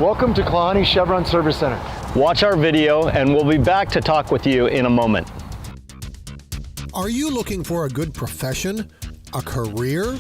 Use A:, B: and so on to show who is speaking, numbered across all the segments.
A: Welcome to Klahanie Chevron Service Center.
B: Watch our video and we'll be back to talk with you in a moment.
C: Are you looking for a good profession? A career?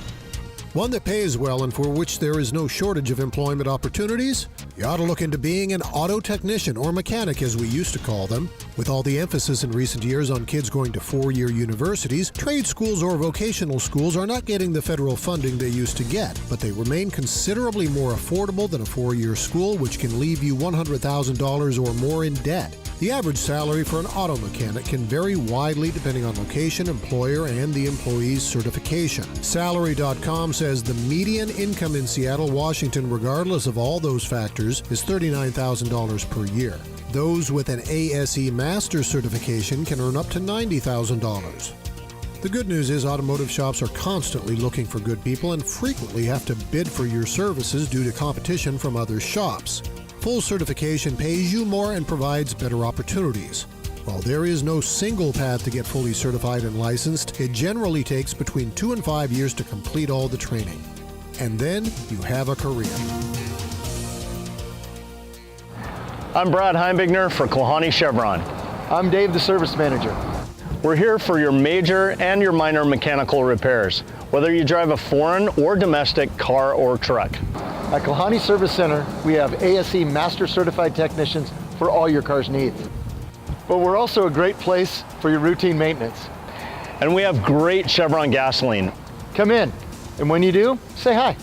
C: One that pays well and for which there is no shortage of employment opportunities? You ought to look into being an auto technician, or mechanic as we used to call them. With all the emphasis in recent years on kids going to four-year universities, trade schools or vocational schools are not getting the federal funding they used to get, but they remain considerably more affordable than a four-year school, which can leave you $100,000 or more in debt. The average salary for an auto mechanic can vary widely depending on location, employer, and the employee's certification. Salary.com says the median income in Seattle, Washington, regardless of all those factors, is $39,000 per year. Those with an ASE Master certification can earn up to $90,000. The good news is automotive shops are constantly looking for good people and frequently have to bid for your services due to competition from other shops. Full certification pays you more and provides better opportunities. While there is no single path to get fully certified and licensed, it generally takes between 2 and 5 years to complete all the training. And then you have a career.
B: I'm Brad Heimbigner for Klahanie Chevron.
A: I'm Dave, the service manager.
B: We're here for your major and your minor mechanical repairs, whether you drive a foreign or domestic car or truck.
A: At Klahanie Service Center, we have ASE Master Certified Technicians for all your car's needs. But we're also a great place for your routine maintenance.
B: And we have great Chevron gasoline.
A: Come in, and when you do, say hi.